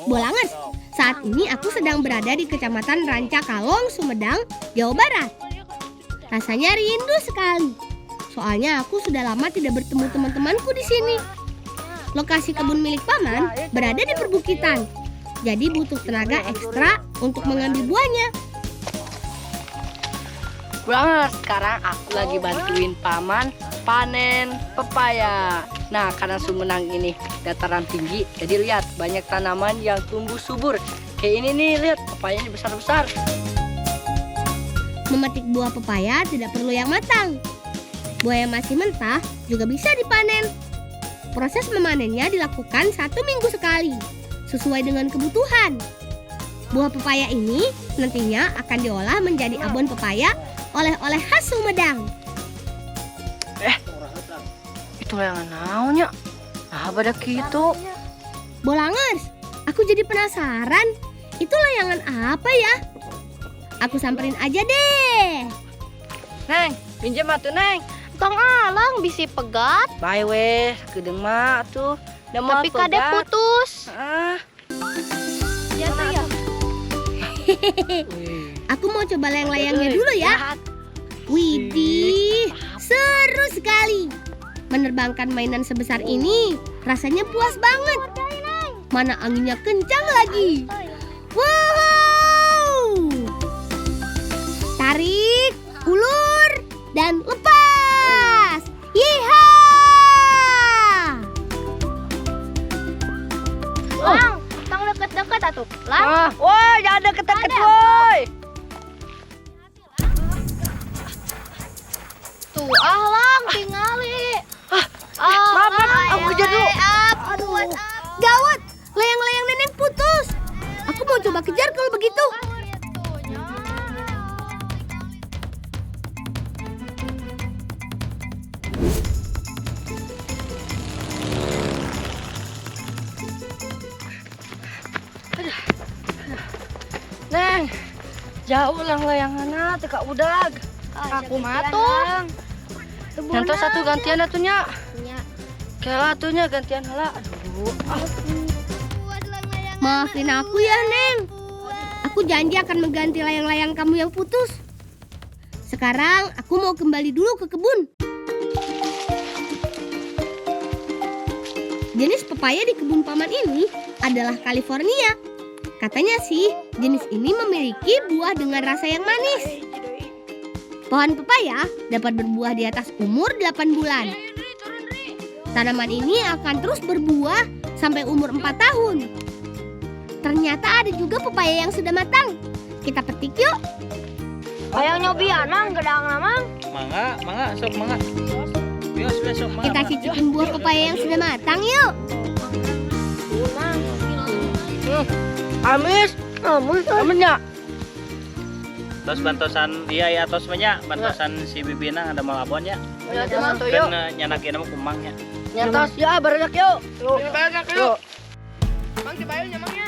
Bolangers, saat ini aku sedang berada di Kecamatan Ranca Kalong, Sumedang, Jawa Barat. Rasanya rindu sekali. Soalnya aku sudah lama tidak bertemu teman-temanku di sini. Lokasi kebun milik paman berada di perbukitan. Jadi butuh tenaga ekstra untuk mengambil buahnya. Bolangers, sekarang aku lagi bantuin paman panen pepaya. Nah, karena Sumedang ini dataran tinggi, jadi lihat banyak tanaman yang tumbuh subur. Kayak ini nih, lihat pepayanya besar-besar. Memetik buah pepaya tidak perlu yang matang. Buah yang masih mentah juga bisa dipanen. Proses memanennya dilakukan 1 minggu sekali, sesuai dengan kebutuhan. Buah pepaya ini nantinya akan diolah menjadi abon pepaya oleh-oleh khas Sumedang. Itu yang naonnya? Ah, pada gitu. Bolangers, aku jadi penasaran. Itu layangan apa ya? Aku samperin aja deh. Neng, pinjam atuh, Neng. Kang Alang bisi pegat, Bye weh, kedeng mah tuh. tapi kade putus. Ah. Ya tuh ya. Aku mau coba layang-layangnya dulu ya. Widih, seru sekali. Menerbangkan mainan sebesar ini rasanya puas banget. Mana anginnya kencang lagi. Wow! Tarik, ulur, dan lepas. Yeeha! Lang, tang deket-deket atuh. Lang, Ah, woi, jangan deket-deket, woi. tuh Lang tingali. Maaf, aku kejar dulu. Aduh, Gawat, layang-layang nenek putus. Aku mau coba kejar kalau begitu. Neng, jauh lang layanganna teu ka udag. aku matuh. Nanti satu gantian atunya. Kela atunya gantian heula. Aduh. Maafin aku ya, Neng. Aku janji akan mengganti layang-layang kamu yang putus. Sekarang aku mau kembali dulu ke kebun. Jenis pepaya di kebun paman ini adalah California. Katanya sih, jenis ini memiliki buah dengan rasa yang manis. Pohon pepaya dapat berbuah di atas umur 8 bulan. Tanaman ini akan terus berbuah sampai umur 4 tahun. Ternyata ada juga pepaya yang sudah matang. Kita petik yuk. Hayang nyobian mang gedang namang. Mangga, sok mangga. Bios, sok mangga. Kita cicipin buah pepaya yang sudah matang yuk. Amis, amennya. Tos bantosan dia ya tos banyak bantosan si bibina ada malabonnya. Ya teman tuh yuk. Dan nyanakin nama kumangnya. Nyatos ya barudak yuk. Banyak yuk. Mang dibayar nyamangnya.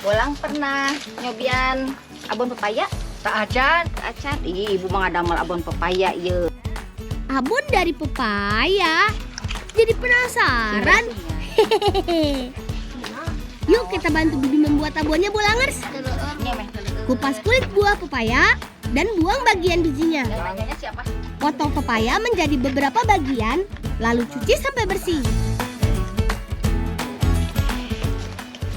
Bolang pernah nyobian abon pepaya? Tak acan. Acan, ih ibu mah ngadamel abon pepaya ieu. Abon dari pepaya. Jadi penasaran. Hehehe. Yuk kita bantu bibi membuat abonnya, Bolangers. Kupas kulit buah pepaya dan buang bagian bijinya. Namanya siapa? Potong pepaya menjadi beberapa bagian, lalu cuci sampai bersih.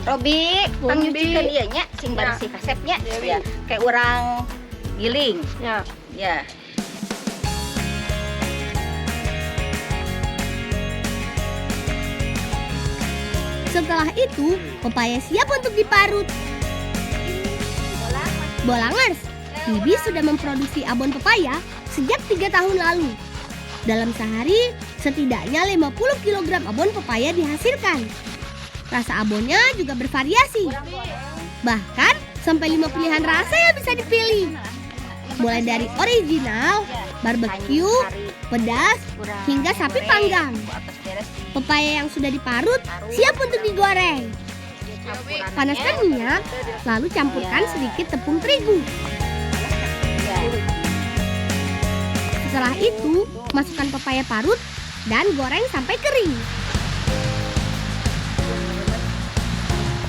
Robi, kan nyucikan dia nya, sing bersih kasepnya. Ya, kayak orang giling. Ya. Ya. Setelah itu, pepaya siap untuk diparut. Bolangers, Bibi sudah memproduksi abon pepaya sejak 3 tahun lalu. Dalam sehari, setidaknya 50 kg abon pepaya dihasilkan. Rasa abonnya juga bervariasi. Bahkan sampai 5 pilihan rasa yang bisa dipilih. Mulai dari original, barbecue, pedas, hingga sapi panggang. Pepaya yang sudah diparut siap untuk digoreng. Panaskan minyak, lalu campurkan sedikit tepung terigu. Setelah itu, masukkan pepaya parut dan goreng sampai kering.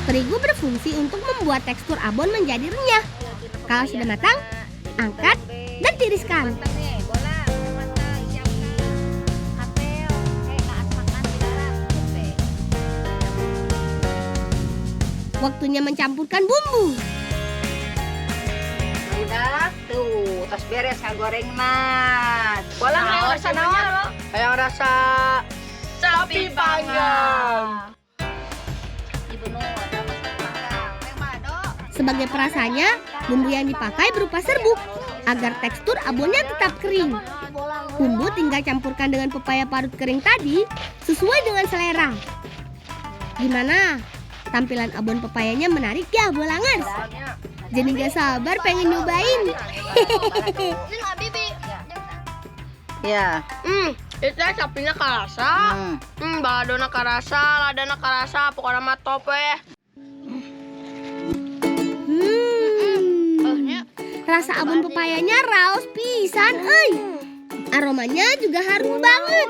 Terigu berfungsi untuk membuat tekstur abon menjadi renyah. Kalau sudah matang, angkat dan tiriskan. Waktunya mencampurkan bumbu. Udah tuh, tos beres ngagoreng nah. Bola Naon, rasa naon? Kayak rasa sapi panggang. Ibu nu ada masak panggang. Yang mado. Sebagai perasanya, bumbu yang dipakai berupa serbuk agar tekstur abonnya tetap kering. Bumbu tinggal campurkan dengan pepaya parut kering tadi sesuai dengan selera. Gimana? Tampilan abon pepayanya menarik ya, Bolangers? Jadi gak sabar pengen nyobain. Ya. Itu sapinya karasa, baladona karasa, ladana karasa, pokoknya mah top we. Rasa abon pepayanya raos pisan, euy. Aromanya juga harum banget.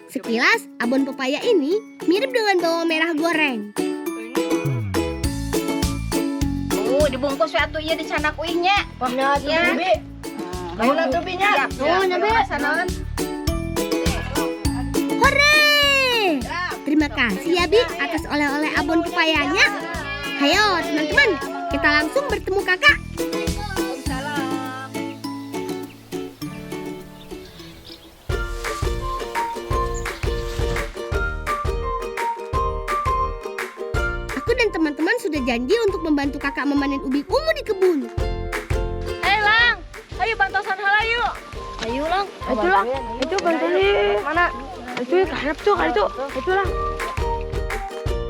Sekilas, abon pepaya ini mirip dengan bawang merah goreng. Dibungkus atuh ieu dicanak uihnya. Pahnya tuh Ya. Bibi. Nuhun atuh Binya. Nuhun ya, Bi. Hore! Terima kasih ya, Bi, atas oleh-oleh abon pepayanya. Hayo, teman-teman, kita langsung bertemu kakak. Aku dan teman-teman sudah janji untuk membantu kakak memanen ubi ungu di kebun. Lang, ayo bantosan hala yuk. Ayo Lang, itu Lang, itu bantuin. Mana? Itu harap tuh kali itu, lah.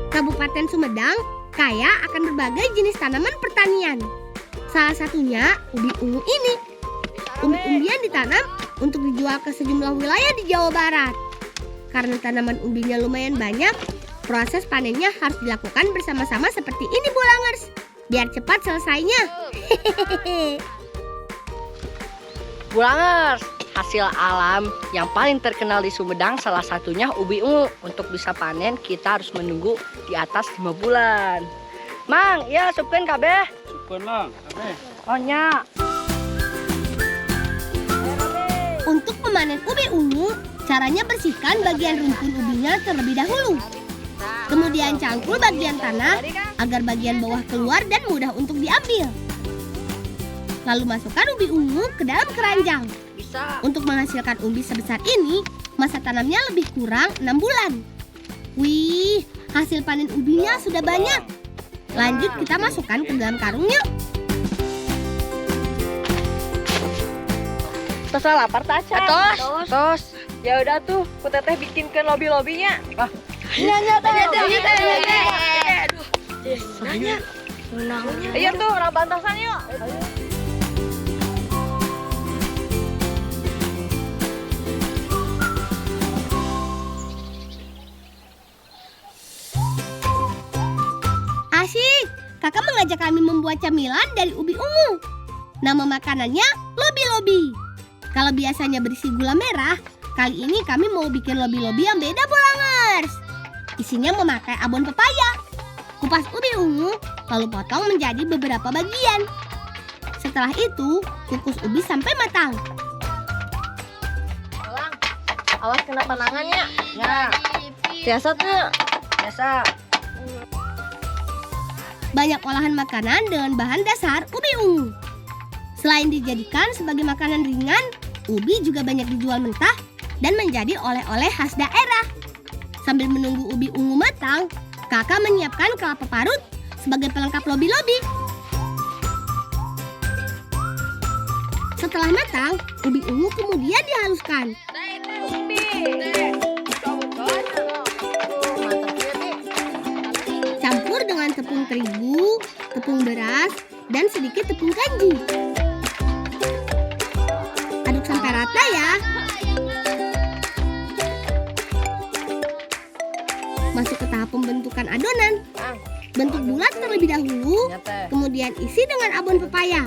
Kabupaten Sumedang kaya akan berbagai jenis tanaman pertanian. Salah satunya ubi ungu ini. Umbi-umbian ditanam untuk dijual ke sejumlah wilayah di Jawa Barat. Karena tanaman umbinya lumayan banyak, proses panennya harus dilakukan bersama-sama seperti ini, Bolangers. Biar cepat selesainya. Bolangers, hasil alam yang paling terkenal di Sumedang salah satunya ubi ungu. Untuk bisa panen kita harus menunggu di atas 5 bulan. Mang, ya supkeun kabeh. Supkeun Mang, kabeh. Oh nya. Untuk memanen ubi ungu, caranya bersihkan bagian rumpun ubinya terlebih dahulu. Kemudian cangkul bagian tanah agar bagian bawah keluar dan mudah untuk diambil. Lalu masukkan ubi ungu ke dalam keranjang. Bisa. Untuk menghasilkan umbi sebesar ini, masa tanamnya lebih kurang 6 bulan. Wih, hasil panen ubinya sudah banyak. Lanjut kita masukkan ke dalam karungnya. Tos lapar taca. Tos. Ya udah tuh, ku teteh bikinkan lobi-lobinya. Ah. Iya teh. Aduh. Iya tuh, orang bantosan yuk. Asyik, kakak mengajak kami membuat camilan dari ubi ungu. Nama makanannya lobi-lobi. Kalau biasanya berisi gula merah, kali ini kami mau bikin lobi-lobi yang beda, Bolangers. Isinya memakai abon pepaya. Kupas ubi ungu, lalu potong menjadi beberapa bagian. Setelah itu, kukus ubi sampai matang. Awas kena panangannya. Ya, Biasa tuh. biasa. Banyak olahan makanan dengan bahan dasar ubi ungu. Selain dijadikan sebagai makanan ringan, ubi juga banyak dijual mentah dan menjadi oleh-oleh khas daerah. Sambil menunggu ubi ungu matang, kakak menyiapkan kelapa parut sebagai pelengkap lobi-lobi. Setelah matang, ubi ungu kemudian dihaluskan. Campur dengan tepung terigu, tepung beras, dan sedikit tepung kanji. Aduk sampai rata ya. Masuk ke tahap pembentukan adonan. Bentuk bulat terlebih dahulu, kemudian isi dengan abon pepaya.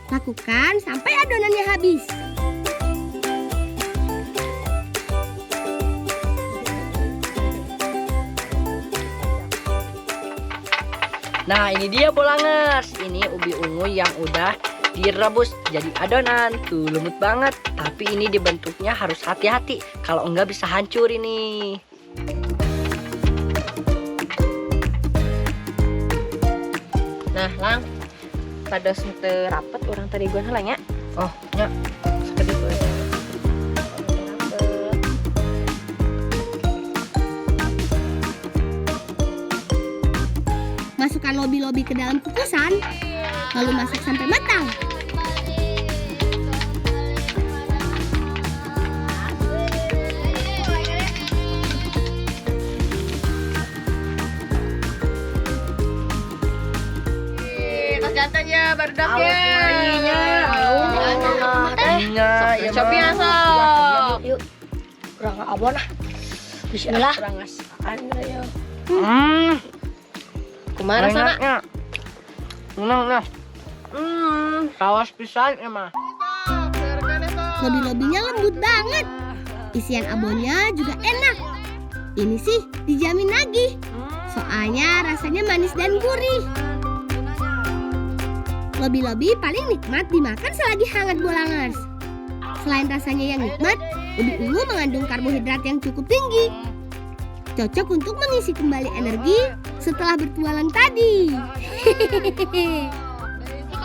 Lakukan sampai adonannya habis. Nah, ini dia bolangers. Ini ubi ungu yang udah direbus jadi adonan. Tuh, lembut banget. Tapi ini dibentuknya harus hati-hati. Kalau enggak bisa hancur ini. Nah, Lang, pada sente rapet orang tadi gua halanya. Oh, nya. Sekedip we. Masukkan lobi-lobi ke dalam kukusan, lalu masak sampai matang. Jantannya baru Cobian Yuk. Kurang abon ah. Bismillah. Kumaha rasana? Nah. Kawas pisan emang. Lobi-lobinya lembut banget. Isian abonnya juga enak. Ini sih dijamin nagih. Soalnya rasanya manis dan gurih. Lobi-lobi paling nikmat dimakan selagi hangat bolangers. Selain rasanya yang nikmat, ubi ungu mengandung karbohidrat yang cukup tinggi. Cocok untuk mengisi kembali energi setelah bertualang tadi.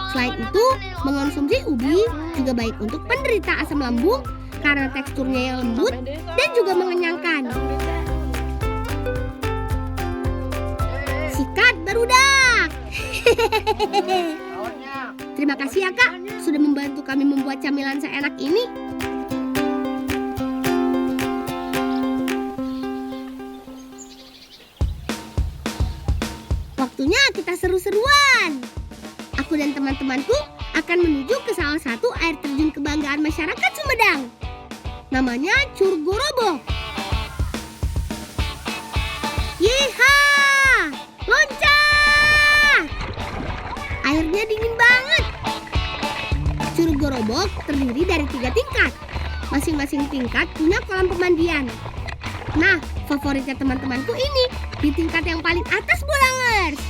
Selain itu, mengonsumsi ubi juga baik untuk penderita asam lambung karena teksturnya yang lembut dan juga mengenyangkan. Sikat barudak. Terima kasih ya Kak, sudah membantu kami membuat camilan seenak ini. Waktunya kita seru-seruan. Aku dan teman-temanku akan menuju ke salah satu air terjun kebanggaan masyarakat Sumedang. Namanya Curug Gorobok. Yeha! Loncat! Airnya dingin banget. Curug Gorobok terdiri dari 3 tingkat. Masing-masing tingkat punya kolam pemandian. Nah, favoritnya teman-temanku ini di tingkat yang paling atas bolangers.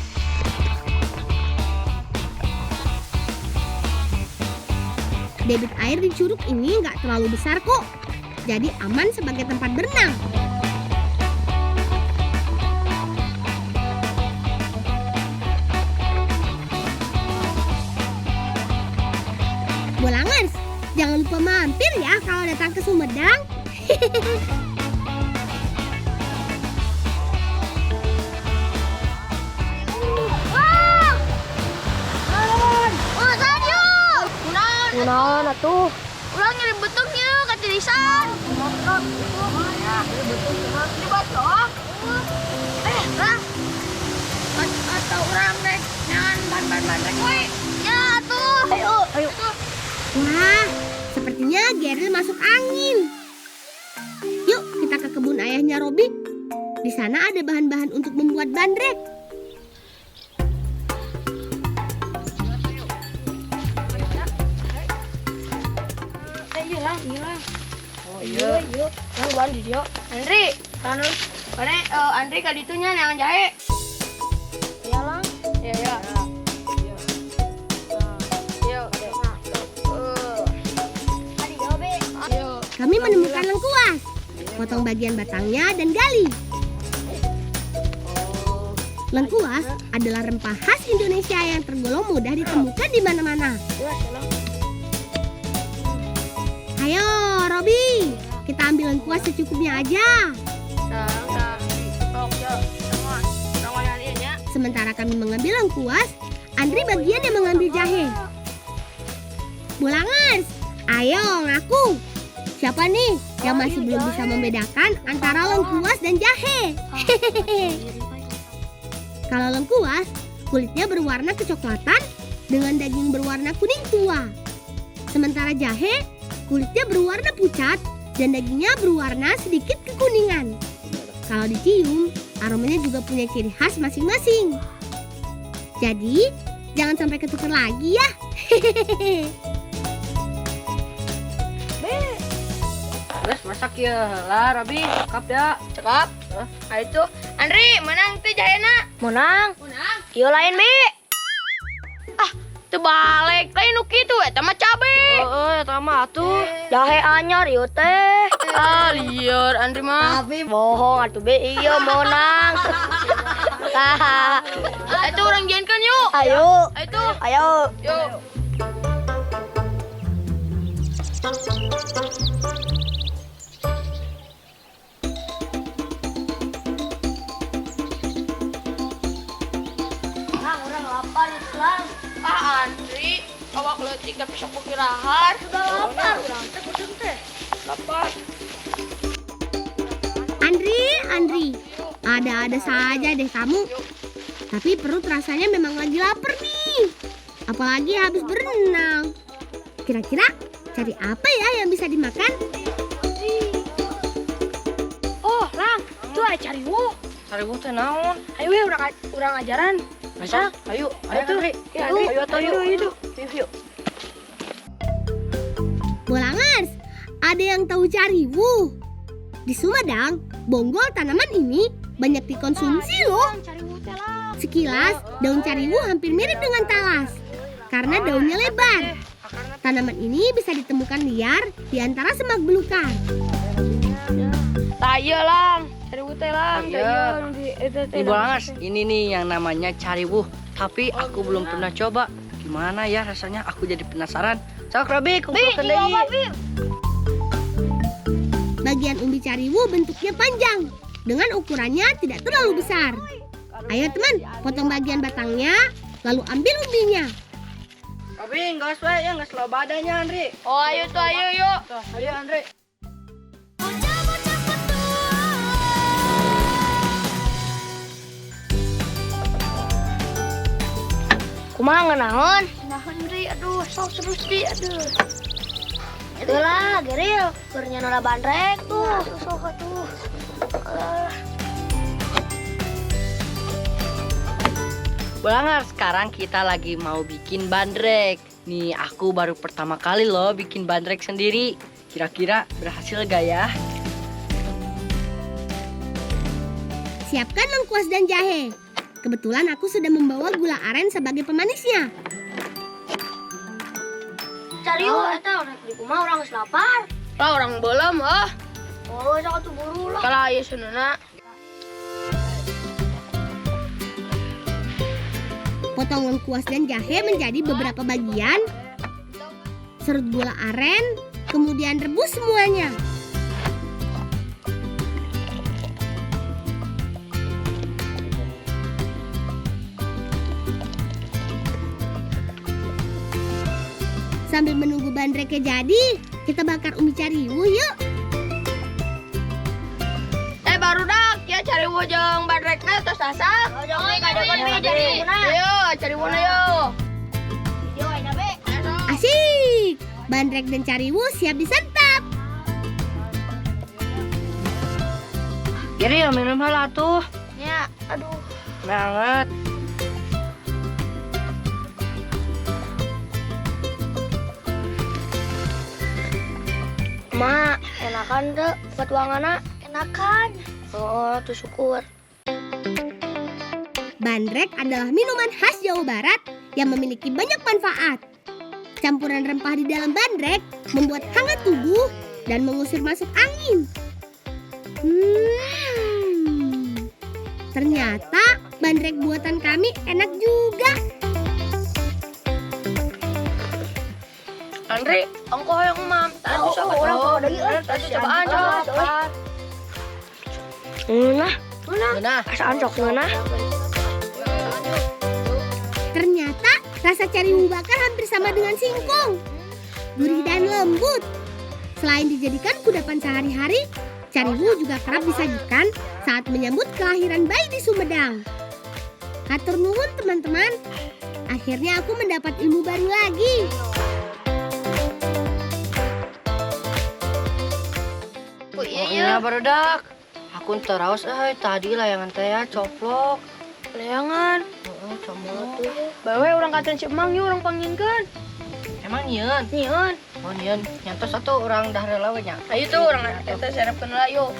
Debit air di curug ini nggak terlalu besar kok. Jadi aman sebagai tempat berenang. Bolangers, jangan lupa mampir ya kalau datang ke Sumedang. Kunaon atuh? Ulang ngirim bentuknya ke tulisan. Lang. Atau orang deh, jangan ban-ban woi. Ya tuh. Ayo. Wah, sepertinya Geril masuk angin. Yuk kita ke kebun ayahnya Robi. Di sana ada bahan-bahan untuk membuat bandrek. Oh iya. Yang buan di dia. Andri, Andri ka ditunya yang jahe. Iya, Lang. Iya. Kami menemukan lengkuas. Potong bagian batangnya dan gali. Lengkuas adalah rempah khas Indonesia yang tergolong mudah ditemukan di mana-mana. Ayo, Robi, kita ambil lengkuas secukupnya aja. Sementara kami mengambil lengkuas, Andri bagian yang mengambil jahe. Bolangers, ayo ngaku. Siapa nih yang masih belum bisa membedakan antara lengkuas dan jahe? Kalau lengkuas, kulitnya berwarna kecoklatan dengan daging berwarna kuning tua. Sementara jahe, kulitnya berwarna pucat dan dagingnya berwarna sedikit kekuningan. Kalau dicium, aromanya juga punya ciri khas masing-masing. Jadi, jangan sampai ketukar lagi ya. Terus masak ya lah, Robi. Cakap ya. Cakap. Ayo tuh. Andri, menang tuh jahena. Menang. Iya lain, Bi. Ah, terbalik. Lain nu kitu eta mah cabe. Eta mah atuh. Jahe anyar ieu teh. Ah, lieur Andri mah. Bohong atuh Bi, iya monang. Itu orang jangan yuk. Ayo. Itu. Ayo. Yuk. Orang lapar itu lang. Andri, awak leutik tapi sok kirahan. Sudah lapar, urang teh peudeung teh. Lapar. Andri, ada-ada saja deh kamu. Tapi perut rasanya memang lagi lapar nih. Apalagi habis berenang. Kira-kira cari apa ya yang bisa dimakan? Oh, lang, tuh ada cariwu. Cariwu teh naon? Ayo we urang ajaran. Masa? Ayo tuh. Ya, ayo. Yuk. Bolangers, ada yang tahu cariwu? Di Sumedang, bonggol tanaman ini banyak dikonsumsi loh. Sekilas, daun cariwu hampir mirip dengan talas karena daunnya lebar. Tanaman ini bisa ditemukan liar di antara semak belukar. Tayo lang, cariwu teh lang. Ibu Langas, ini nih yang namanya cariwu. Tapi aku belum pernah coba. Gimana ya rasanya? Aku jadi penasaran. Sok Robi, kumpulkan deui. Bagian umbi cariwu bentuknya panjang dengan ukurannya tidak terlalu besar. Ayo teman, potong bagian batangnya, lalu ambil umbinya. Robi, nggak usah ya, nggak selalu badannya Andri. Oh, ayo yuk. Ayo Andri. Kumaha ngenaon? Naon Dri, aduh, sok terus Dri, aduh. Itulah, Geril, kurnya nola bandrek tuh. Sok atuh. Bolangar, sekarang kita lagi mau bikin bandrek. Nih, aku baru pertama kali loh bikin bandrek sendiri. Kira-kira berhasil gak ya? Siapkan lengkuas dan jahe. Kebetulan aku sudah membawa gula aren sebagai pemanisnya. Cariu, eta orang di rumah orang geus lapar. Lah orang belum ah. Oh, sok atuh buru lah. Kala aya seunana. Potong lengkuas dan jahe menjadi beberapa bagian. Serut gula aren, kemudian rebus semuanya. Sambil menunggu bandreknya jadi, kita bakar umbi cariwu yuk. Barudak ya cariwu jeung bandrekna tos sasak. Ayo, cariwu na yuk. Asik! Bandrek dan cariwu siap disantap. Jadi ya minum hal tuh. Ya, aduh. Banget. Ma, enakan tuh petuangana? Enakan. Oh, tuh syukur. Bandrek adalah minuman khas Jawa Barat yang memiliki banyak manfaat. Campuran rempah di dalam bandrek membuat hangat tubuh dan mengusir masuk angin. Ternyata bandrek buatan kami enak juga. Andri, engkau yang mam. Tadi coba coba. Nah, asaan sok nah. Ternyata rasa cariwu bakar hampir sama dengan singkong. Gurih dan lembut. Selain dijadikan kudapan sehari-hari, cariwu juga kerap disajikan saat menyambut kelahiran bayi di Sumedang. Hatur nuhun teman-teman. Akhirnya aku mendapat ilmu baru lagi. Oh iya barudak. Aku teraus tadi layangan teh coplok. Layangan. Coplok. Bawe orang katen Cemang yuk orang panggilkan. Emang nyeun? Nyeun. Oh nyeun. Nyantos atuh orang dah rela we nya. Ayo tuh orang eta serepkeun lah yuk.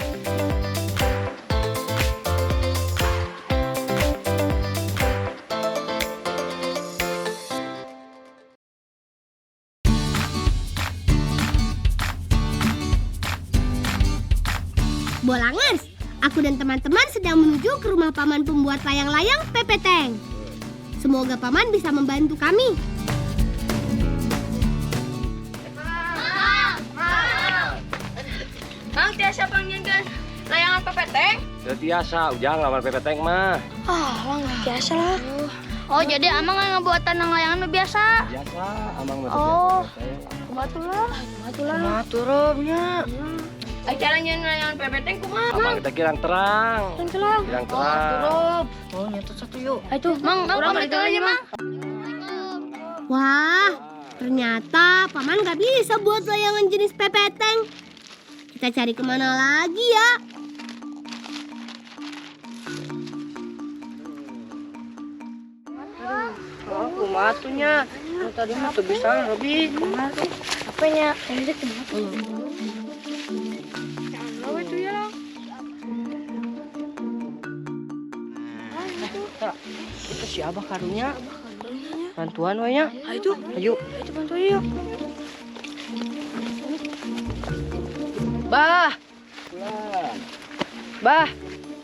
Bolangers, aku dan teman-teman sedang menuju ke rumah paman pembuat layang-layang Pepeteng. Semoga paman bisa membantu kami. Mang, tiasa panggilkan layangan Pepeteng? Biasa, ujang lawan Pepeteng mah. Lang, biasa lah. Oh, jadi Amang nggak ngebuat tanang layangan biasa? Biasa, amang mah Oh. biasa. Kumatulah. Maturumnya. Acaranya layangan Pepeteng kumaha? Amang kita kirang terang. Tengkelang. Kirang terang. Turup. Oh, nyatet satu yuk. Ayo, Mang, pamit dulu aja, Mang. Wah, ternyata paman gak bisa buat layangan jenis Pepeteng. Kita cari kemana lagi ya? Oh, kumatunya. Tadi mah tuh bisa lebih. Kumatu. Apanya? Lanjut ke Itu si Abah karunya. Bantuan wanya. Ayo. Itu bantuan yuk. Bah. Bah.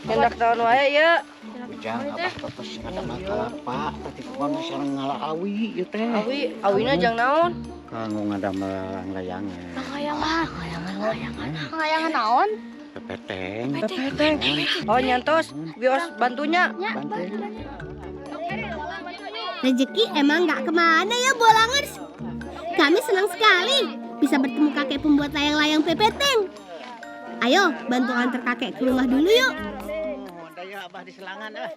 Hendak tahun wae ya. Ujang abah tetes ada kalapa tapi kumaha sareng ngalawi ieu teh. Awina jang naon? Kanggo ngadamel layangan. layangan naon? Pepeteng. Pepeteng. Oh nyantos. Bios bantunya. Rezeki emang gak kemana ya Bolangers? Kami senang sekali bisa bertemu kakek pembuat layang-layang Pepeteng. Ayo bantu antar kakek ke rumah dulu yuk. Daya abah di selangan ah.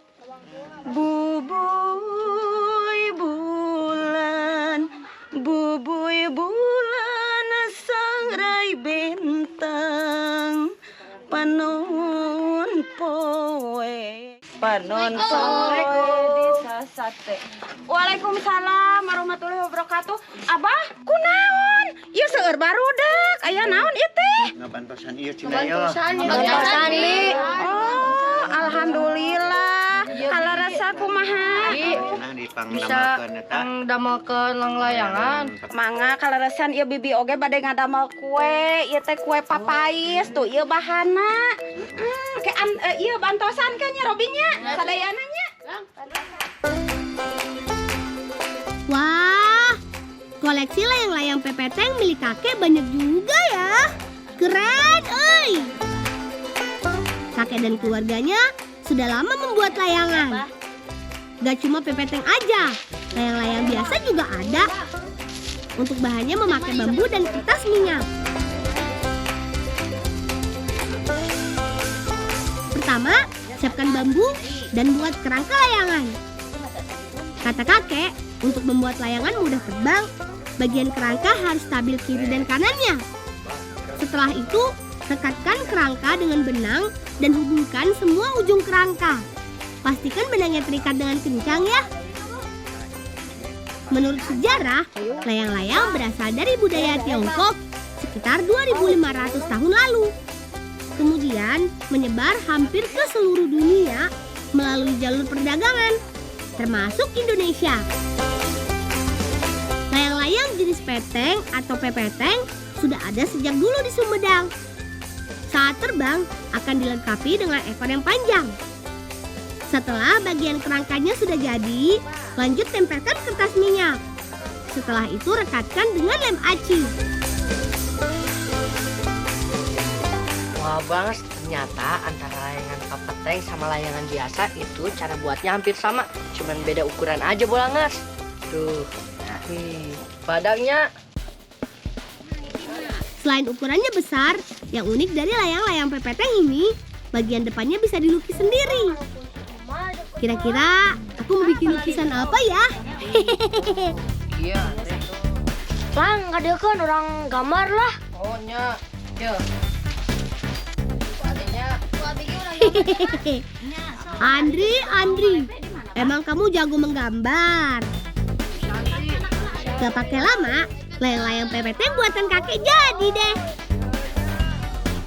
Bubuy bulan sangrai bentang, panon poe desa sate. Waalaikumsalam warahmatullahi wabarakatuh. Abah, kunaon? Ieu seueur barudak. Aya naon ieu teh? Ngabantosan ieu Cidayo. Oh, alhamdulillah. Kalau rasa kumaha? Nah Bisa dipangnamakeun eta. damelkeun layangan. Mangga kalau resan ieu bibi oge bade ngadamel kue. Ieu teh kue papais tuh ieu bahana. Ieu bantosan kan nya Robinya. Sadayana nya. Wah, koleksi layang-layang Pepeteng milik kakek banyak juga ya. Keren, euy. Kakek dan keluarganya sudah lama membuat layangan. Gak cuma Pepeteng aja, layang-layang biasa juga ada. Untuk bahannya memakai bambu dan kertas minyak. Pertama, siapkan bambu dan buat kerangka layangan. Kata kakek, untuk membuat layangan mudah terbang, bagian kerangka harus stabil kiri dan kanannya. Setelah itu, rekatkan kerangka dengan benang dan hubungkan semua ujung kerangka. Pastikan benangnya terikat dengan kencang ya. Menurut sejarah, layang-layang berasal dari budaya Tiongkok sekitar 2500 tahun lalu. Kemudian menyebar hampir ke seluruh dunia melalui jalur perdagangan, termasuk Indonesia. Layang-layang jenis peteng atau pepeteng sudah ada sejak dulu di Sumedang. Saat terbang akan dilengkapi dengan ekor yang panjang. Setelah bagian kerangkanya sudah jadi, lanjut tempelkan kertas minyak. Setelah itu rekatkan dengan lem aci. Wah banget, ternyata antara layangan pepeteng sama layangan biasa itu cara buatnya hampir sama. Cuman beda ukuran aja Bolangers. Tuh, nih badangnya. Selain ukurannya besar, yang unik dari layang-layang pepeteng ini, bagian depannya bisa dilukis sendiri. Kira-kira aku mau bikin lukisan apa ya? Iya. Lang, kadang kan orang gambar lah. Oh nya, ya. Andri, emang kamu jago menggambar? Gak pakai lama, layang-layang pepeteng buatan kakek jadi deh.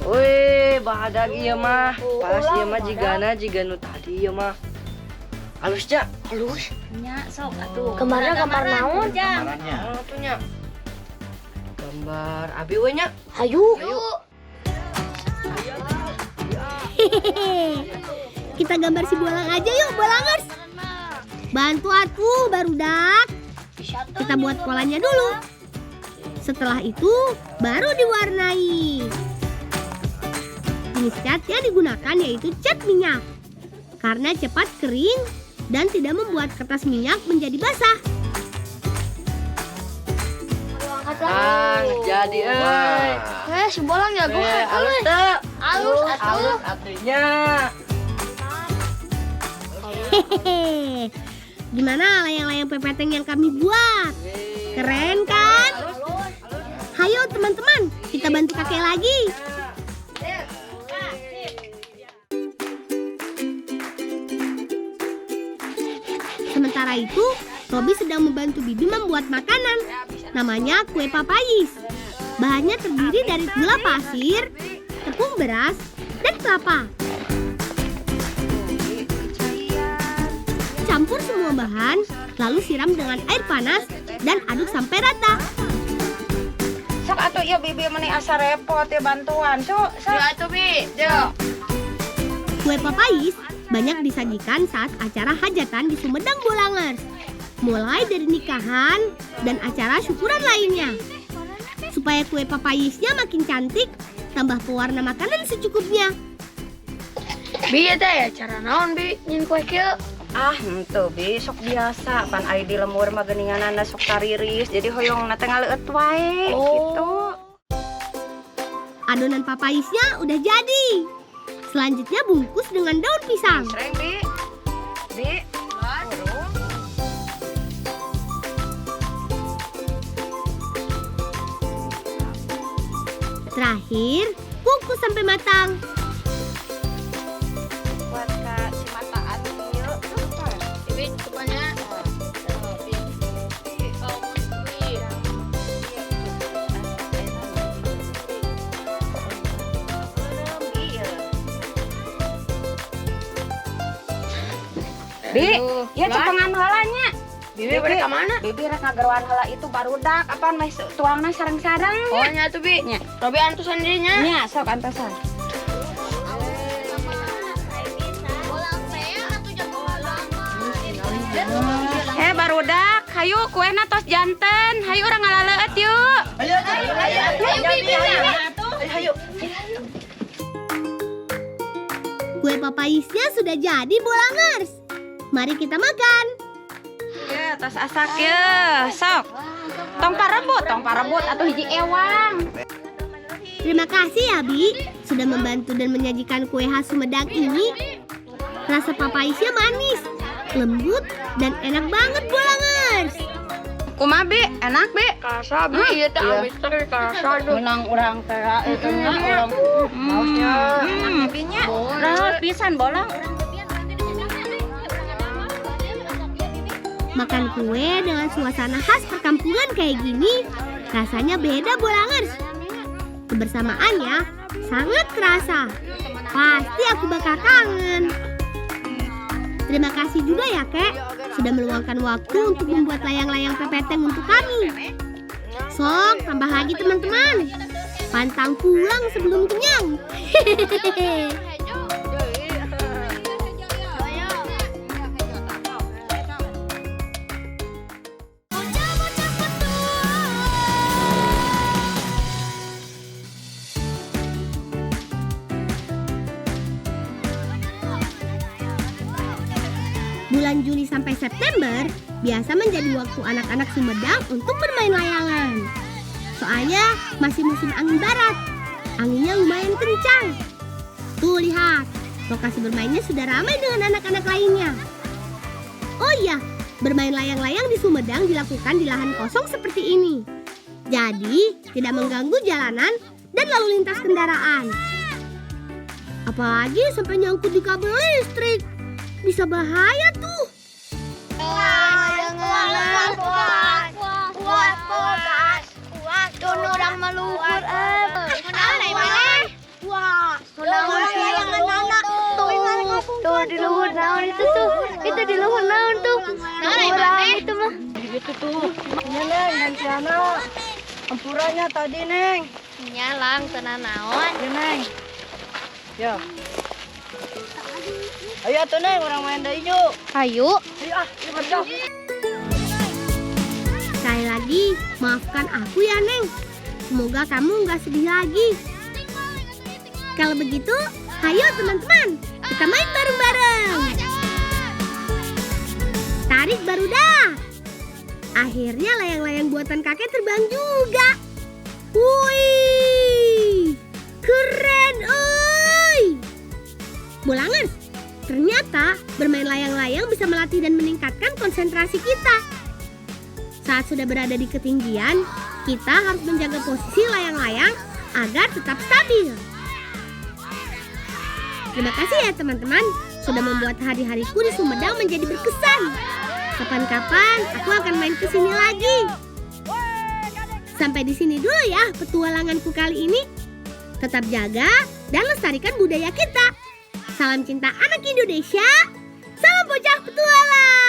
Wih, bahadag ieu mah. Pas ieu mah jigana nu tadi ieu mah. Halusnya, halus. Nya sok atuh. Gambarnya gambar naon? Gambarannya. Oh, tuh nya. Gambar abi we nya. Hayu. Ayo. Hehehe. Kita gambar si bolang aja yuk, bolangers. Bantu atuh, barudak. Kita buat polanya dulu. Setelah itu, baru diwarnai. Jenis cat yang digunakan yaitu cat minyak. Karena cepat kering dan tidak membuat kertas minyak menjadi basah. Jadi Si bolang ya gue. halus tuh. Halus Halus artinya. Hehehe. Gimana layang-layang pepeteng yang kami buat? Keren kan? Hayo teman-teman, kita bantu kakek lagi. Sementara itu, Robi sedang membantu Bibi membuat makanan. Namanya kue papayis. Bahannya terdiri dari gula pasir, tepung beras, dan kelapa. Campur semua bahan, lalu siram dengan air panas dan aduk sampai rata. Sok atuh ieu bibi meuni asa repot ya bantuan. Sok. Ya tuh Bi. Kue papayis banyak disajikan saat acara hajatan di Sumedang Bolangers. Mulai dari nikahan dan acara syukuran lainnya. Supaya kue papayisnya makin cantik, tambah pewarna makanan secukupnya. Bi teh cara naon Bi nyin kue kieu? Ah, henteu Bi, sok biasa. Pan aya di lemur mah geuninganana sok tariris. Jadi hoyongna teh ngaleueut wae gitu. Adonan papayisnya udah jadi. Selanjutnya bungkus dengan daun pisang. Sreng Bi. Bi. Terakhir, kukus sampai matang. Buat ka si mataan ieu. Bi cukupnya. Bi, ya cepengan heula nya. Bibi balik ke mana? Bibi rek ngageruan heula itu barudak apaan mah tuangna sareng-sareng. Oh nya tuh Bi. Nya. Robi antusan dirinya. Nya sok antosan. Barudak, hayu kuehna tos janten. Hayu urang ngalaleut yuk. Hayu. Kue papayisnya sudah jadi, Bolangers. Mari kita makan. Ya, tos asak ya. Sok. Tong parebut atuh hiji ewang. Terima kasih ya, Bi, sudah membantu dan menyajikan kue khas Sumedang ini. Rasa papayisnya manis, lembut, dan enak banget, Bolangers. Kumaha Bi? Enak Bi? Karasa Bi ieu teh abis teh karasa tuh. Menang urang teh eta nya urang mausnya. Bibinya. Raos pisan bolang. Makan kue dengan suasana khas perkampungan kayak gini, rasanya beda, Bolangers. Kebersamaannya sangat terasa. Pasti aku bakal kangen. Terima kasih juga ya, Kek, sudah meluangkan waktu untuk membuat layang-layang pepeteng untuk kami. Sok, tambah lagi teman-teman. Pantang pulang sebelum kenyang. Hehehe. Bulan Juli sampai September biasa menjadi waktu anak-anak Sumedang untuk bermain layangan. Soalnya masih musim angin barat. Anginnya lumayan kencang. Tuh lihat, lokasi bermainnya sudah ramai dengan anak-anak lainnya. Oh iya, bermain layang-layang di Sumedang dilakukan di lahan kosong seperti ini. Jadi tidak mengganggu jalanan dan lalu lintas kendaraan. Apalagi sampai nyangkut di kabel listrik. Bisa bahaya tuh. Kuat, orang meluhur. Tuh di luhur naon itu tuh. Itu di luhur naon tuh. Itu mah. Gitu tuh. Ini Neng, Nantiana. Ampurannya tadi Neng. Nyalang tenan naon. Ini Neng. Ya. Ayo atuh Neng, orang main deui yuk. Ayo. Ayo ah, yuk kerja. Sekali lagi, maafkan aku ya Neng. Semoga kamu nggak sedih lagi. Kalau begitu, ayo teman-teman, kita main bareng-bareng. Tarik baru dah. Akhirnya layang-layang buatan kakek terbang juga. Wih, keren oi. Bulangers, ternyata bermain layang-layang bisa melatih dan meningkatkan konsentrasi kita. Saat sudah berada di ketinggian, kita harus menjaga posisi layang-layang agar tetap stabil. Terima kasih ya teman-teman, sudah membuat hari-hariku di Sumedang menjadi berkesan. Kapan-kapan aku akan main ke sini lagi. Sampai di sini dulu ya petualanganku kali ini. Tetap jaga dan lestarikan budaya kita. Salam cinta anak Indonesia. Salam bocah petualang.